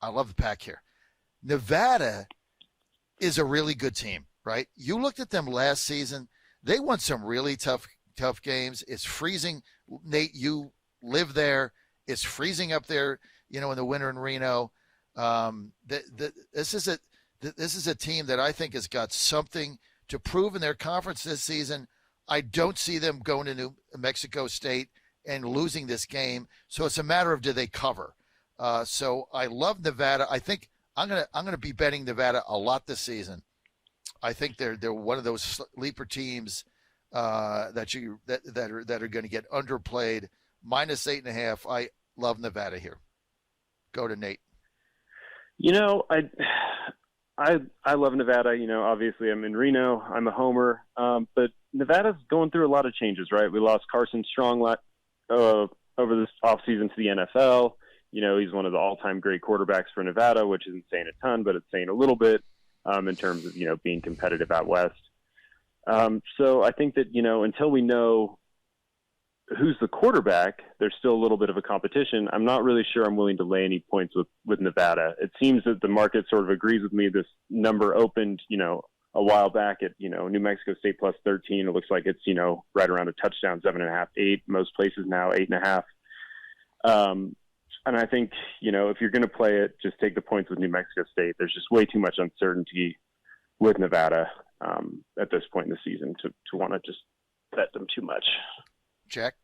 I love the pack here. Nevada is a really good team, right? You looked at them last season. They won some really tough games. It's freezing. Nate, you live there. It's freezing up there, in the winter in Reno. This is a team that I think has got something to prove in their conference this season. I don't see them going to New Mexico State and losing this game. So it's a matter of, do they cover? So I love Nevada. I think I'm gonna be betting Nevada a lot this season. I think they're one of those sleeper teams that are going to get underplayed. -8.5. I love Nevada here. Go to Nate. I love Nevada. Obviously I'm in Reno. I'm a homer. But Nevada's going through a lot of changes, right? We lost Carson Strong over this offseason to the NFL. He's one of the all-time great quarterbacks for Nevada, which isn't saying a ton, but it's saying a little bit. In terms of, being competitive out west. So I think that, until we know who's the quarterback, there's still a little bit of a competition. I'm not really sure I'm willing to lay any points with Nevada. It seems that the market sort of agrees with me. This number opened, a while back at, New Mexico State +13. It looks like it's, right around a touchdown, 7.5, 8. Most places now 8.5. And I think, if you're going to play it, just take the points with New Mexico State. There's just way too much uncertainty with Nevada at this point in the season to want to just bet them too much. Jack?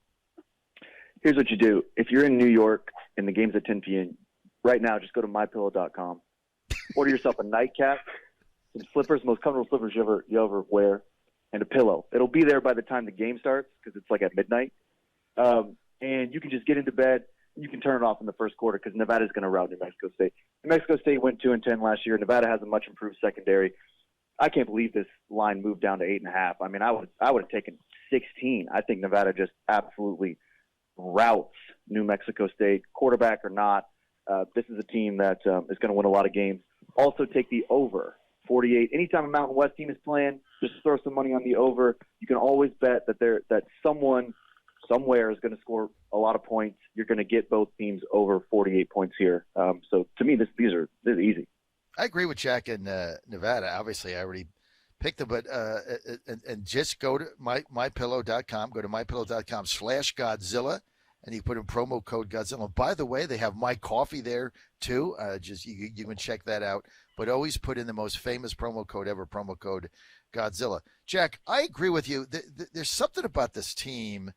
Here's what you do. If you're in New York and the game's at 10 p.m., right now just go to mypillow.com. Order yourself a nightcap, some slippers, most comfortable slippers you ever wear, and a pillow. It'll be there by the time the game starts because it's like at midnight. And you can just get into bed. You can turn it off in the first quarter because Nevada's going to rout New Mexico State. New Mexico State went 2-10 last year. Nevada has a much improved secondary. I can't believe this line moved down to 8.5. I mean, I would have taken 16. I think Nevada just absolutely routs New Mexico State, quarterback or not. This is a team that is going to win a lot of games. Also take the over 48. Anytime a Mountain West team is playing, just throw some money on the over. You can always bet that someone somewhere is going to score a lot of points. You're going to get both teams over 48 points here. So to me, this is easy. I agree with Jack in Nevada. Obviously, I already picked them, but and just go to mypillow.com. Go to mypillow.com/Godzilla, and you put in promo code Godzilla. By the way, they have My Coffee there too. You can check that out. But always put in the most famous promo code ever, promo code Godzilla. Jack, I agree with you. There's something about this team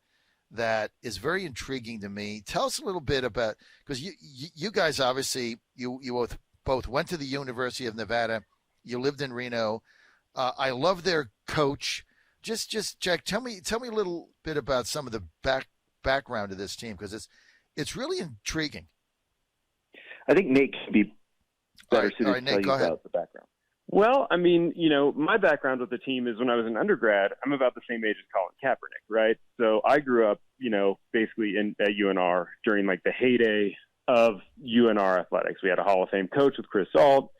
that is very intriguing to me. Tell us a little bit about, because you guys obviously you both went to the University of Nevada. You lived in Reno. I love their coach. Just Jack, tell me a little bit about some of the background of this team, because it's really intriguing. I think Nate can be better suited to Nate, tell you about the background. Well, I mean, my background with the team is when I was an undergrad, I'm about the same age as Colin Kaepernick, right? So I grew up, basically at UNR during like the heyday of UNR athletics. We had a Hall of Fame coach with Chris Ault.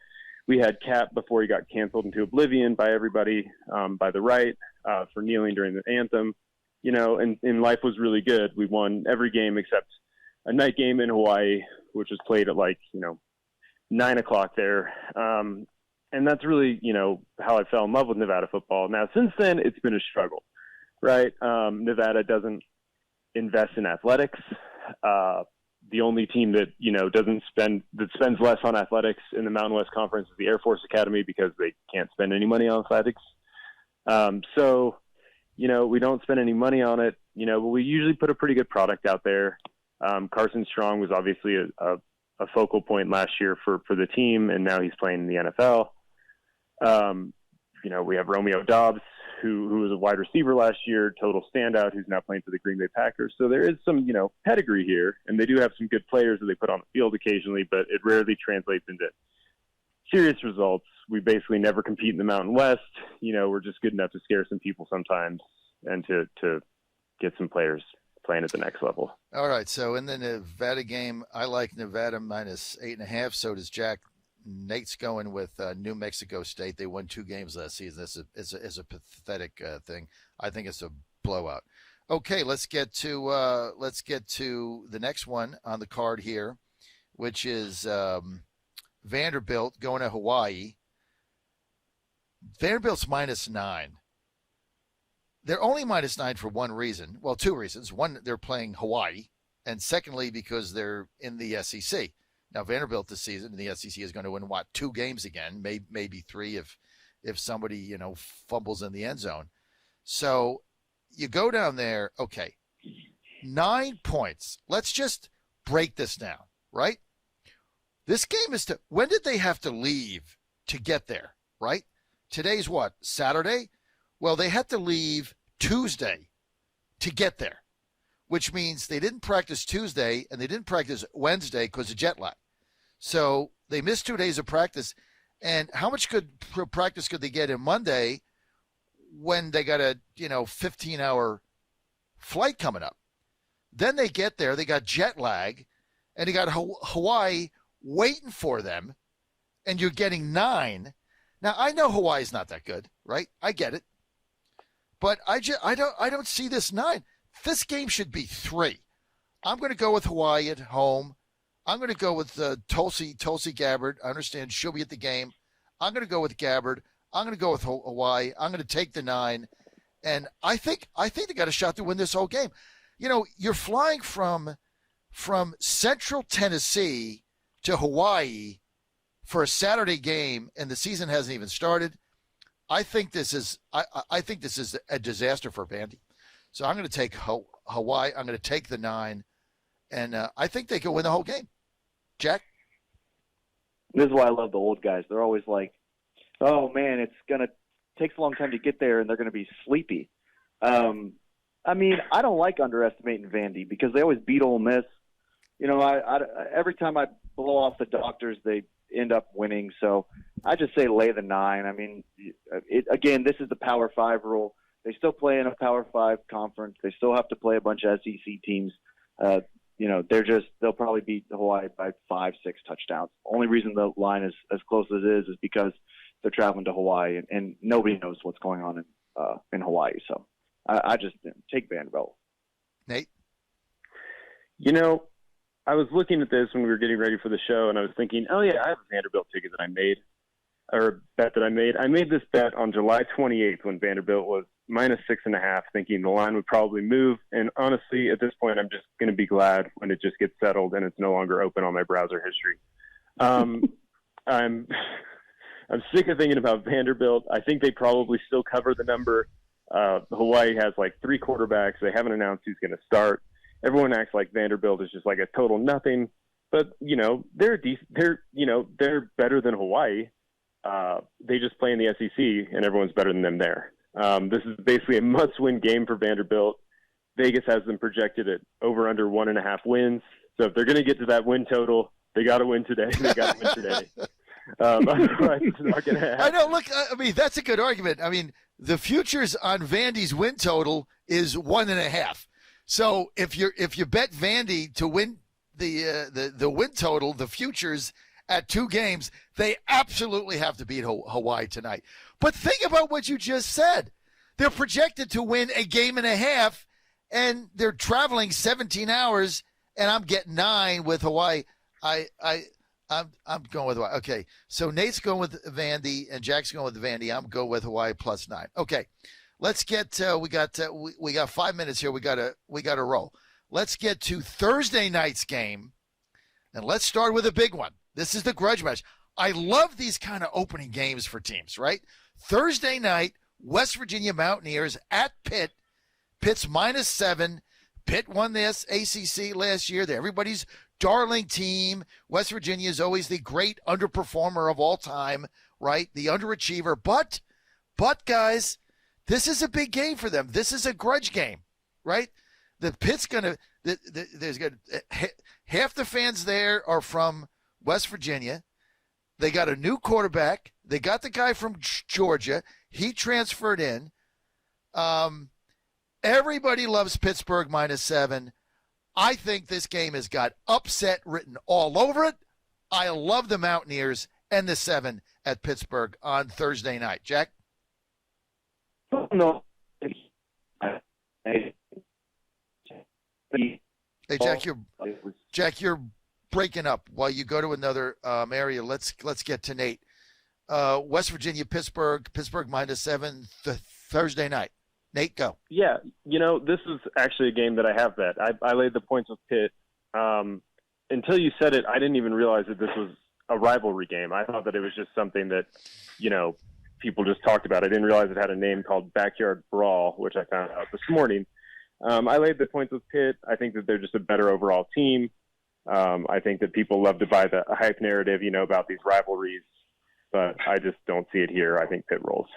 We had Cap before he got canceled into oblivion by everybody, by the right, for kneeling during the anthem. And life was really good. We won every game except a night game in Hawaii, which was played at 9 o'clock there. And that's really, how I fell in love with Nevada football. Now, since then, it's been a struggle, right? Nevada doesn't invest in athletics. The only team that, spends less on athletics in the Mountain West Conference is the Air Force Academy because they can't spend any money on athletics. So, we don't spend any money on it, but we usually put a pretty good product out there. Carson Strong was obviously a focal point last year for the team, and now he's playing in the NFL. We have Romeo Dobbs, who was a wide receiver last year, total standout, who's now playing for the Green Bay Packers. So there is some, pedigree here, and they do have some good players that they put on the field occasionally, but it rarely translates into serious results. We basically never compete in the Mountain West. We're just good enough to scare some people sometimes and to get some players playing at the next level. All right. So in the Nevada game, I like Nevada -8.5. So does Jack. Nate's going with New Mexico State. They won 2 games last season. This is a pathetic thing. I think it's a blowout. Okay, let's get to the next one on the card here, which is Vanderbilt going to Hawaii. Vanderbilt's -9. They're only -9 for one reason. Well, 2 reasons. One, they're playing Hawaii, and secondly, because they're in the SEC. Now, Vanderbilt this season in the SEC is going to win, 2 games again, maybe 3 if somebody, fumbles in the end zone. So you go down there, okay, 9 points. Let's just break this down, right? This game is when did they have to leave to get there, right? Today's what, Saturday? Well, they had to leave Tuesday to get there, which means they didn't practice Tuesday and they didn't practice Wednesday because of jet lag. So they missed 2 days of practice. And how much practice could they get in Monday when they got a 15-hour flight coming up? Then they get there, they got jet lag, and they got Hawaii waiting for them, and you're getting 9. Now I know Hawaii's not that good, right? I get it, but I don't see this 9. This game should be 3. I'm going to go with Hawaii at home. I'm going to go with Tulsi Gabbard. I understand she'll be at the game. I'm going to go with Gabbard. I'm going to go with Hawaii. I'm going to take the 9, and I think they got a shot to win this whole game. You're flying from Central Tennessee to Hawaii for a Saturday game, and the season hasn't even started. I think this is a disaster for Vandy. So I'm going to take Hawaii. I'm going to take the 9, and I think they can win the whole game. Jack? This is why I love the old guys. They're always like, oh, man, it's going to take a long time to get there, and they're going to be sleepy. I don't like underestimating Vandy because they always beat Ole Miss. Every time I blow off the Doctors, they end up winning. So I just say lay the 9. Again, this is the Power 5 rule. They still play in a Power 5 conference. They still have to play a bunch of SEC teams. They'll probably beat Hawaii by 5-6 touchdowns. Only reason the line is as close as it is because they're traveling to Hawaii and nobody knows what's going on in Hawaii. So I just take Vanderbilt. Nate? I was looking at this when we were getting ready for the show, and I was thinking, oh, yeah, I have a Vanderbilt ticket that I made, or a bet that I made. I made this bet on July 28th when Vanderbilt was -6.5, thinking the line would probably move. And honestly, at this point, I'm just going to be glad when it just gets settled and it's no longer open on my browser history. I'm sick of thinking about Vanderbilt. I think they probably still cover the number. Hawaii has 3 quarterbacks. They haven't announced who's going to start. Everyone acts like Vanderbilt is just a total nothing, but they're better than Hawaii. They just play in the SEC, and everyone's better than them there. This is basically a must-win game for Vanderbilt. Vegas has them projected at over under 1.5 wins. So if they're going to get to that win total, they got to win today. Otherwise, it's not going to happen. I know. Look, that's a good argument. The futures on Vandy's win total is 1.5. So if you bet Vandy to win the win total, the futures at 2 games, they absolutely have to beat Hawaii tonight. But think about what you just said. They're projected to win a game and a half, and they're traveling 17 hours, and I'm getting 9 with Hawaii. I'm going with Hawaii. Okay, so Nate's going with Vandy, and Jack's going with Vandy. I'm going with Hawaii plus 9. Okay, let's get. We got 5 minutes here. We got to roll. Let's get to Thursday night's game, and let's start with a big one. This is the grudge match. I love these kind of opening games for teams, right? Thursday night, West Virginia Mountaineers at Pitt. Pitt's -7. Pitt won this ACC last year. They're everybody's darling team. West Virginia is always the great underperformer of all time, right? The underachiever. But guys, this is a big game for them. This is a grudge game, right? The Pitt's going to – there's half the fans there are from West Virginia. They got a new quarterback. They got the guy from Georgia. He transferred in. Everybody loves Pittsburgh -7. I think this game has got upset written all over it. I love the Mountaineers and the 7 at Pittsburgh on Thursday night. Jack? No. Hey, Jack, you're breaking up. While you go to another area, let's get to Nate. West Virginia, Pittsburgh -7 Thursday night. Nate, go. Yeah, this is actually a game that I have bet. I laid the points with Pitt. Until you said it, I didn't even realize that this was a rivalry game. I thought that it was just something that, people just talked about. I didn't realize it had a name called Backyard Brawl, which I found out this morning. I laid the points with Pitt. I think that they're just a better overall team. I think that people love to buy the hype narrative, about these rivalries, but I just don't see it here. I think Pitt rolls.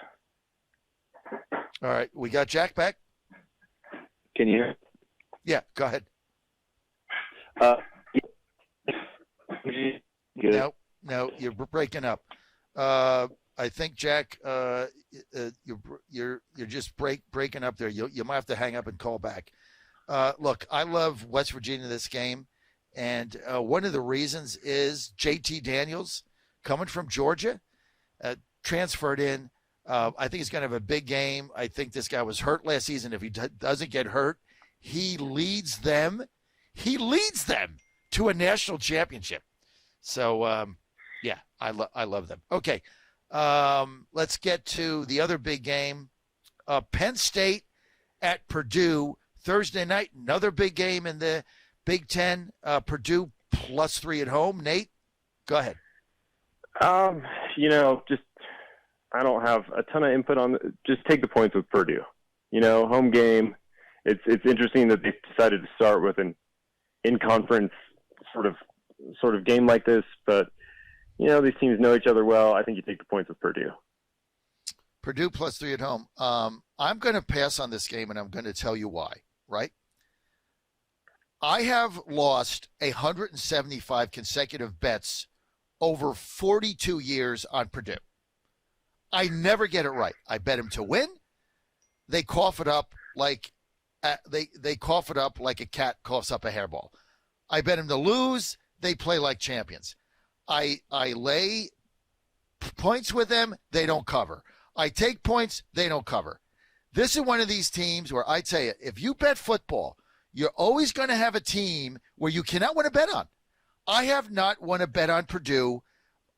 All right, we got Jack back. Can you hear? Yeah, go ahead. No, you're breaking up. I think Jack, you're just breaking up there. You might have to hang up and call back. Look, I love West Virginia this game, and one of the reasons is JT Daniels coming from Georgia, transferred in. I think he's going to have a big game. I think this guy was hurt last season. If he doesn't get hurt, he leads them to a national championship. So, yeah, I love them. Okay, let's get to the other big game. Penn State at Purdue Thursday night. Another big game in the Big Ten. Purdue +3 at home. Nate, go ahead. I don't have a ton of input on just take the points with Purdue. Home game. It's interesting that they decided to start with an in-conference sort of game like this, but these teams know each other well. I think you take the points with Purdue. Purdue +3 at home. I'm going to pass on this game, and I'm going to tell you why, right? I have lost 175 consecutive bets over 42 years on Purdue. I never get it right. I bet them to win. They cough it up like they cough it up like a cat coughs up a hairball. I bet them to lose. They play like champions. I lay points with them. They don't cover. I take points. They don't cover. This is one of these teams where I tell you, if you bet football, you're always going to have a team where you cannot win a bet on. I have not won a bet on Purdue.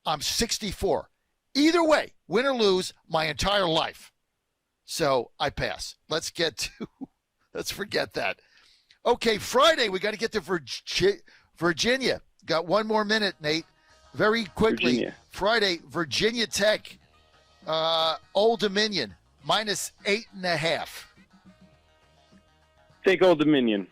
I'm 64. Either way, win or lose, my entire life. So I pass. Let's forget that. Okay, Friday, we got to get to Virginia. Got one more minute, Nate. Very quickly. Virginia. Friday, Virginia Tech, Old Dominion, -8.5. Take Old Dominion.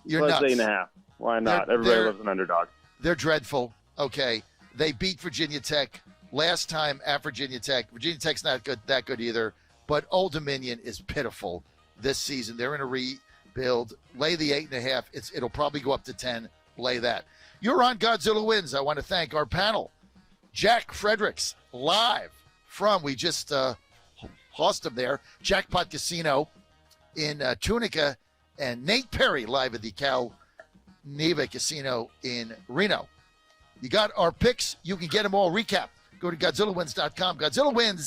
You're nuts. +8.5. Why not? Everybody loves an underdog. They're dreadful. Okay. They beat Virginia Tech last time at Virginia Tech. Virginia Tech's not that good either, but Old Dominion is pitiful this season. They're in a rebuild. Lay the 8.5. It'll probably go up to 10. Lay that. You're on Godzilla Wins. I want to thank our panel. Jack Fredericks, live from, we just lost him there, Jackpot Casino in Tunica, and Nate Perry live at the Cal Neva Casino in Reno. You got our picks. You can get them all. Recap. Go to GodzillaWins.com. Godzilla Wins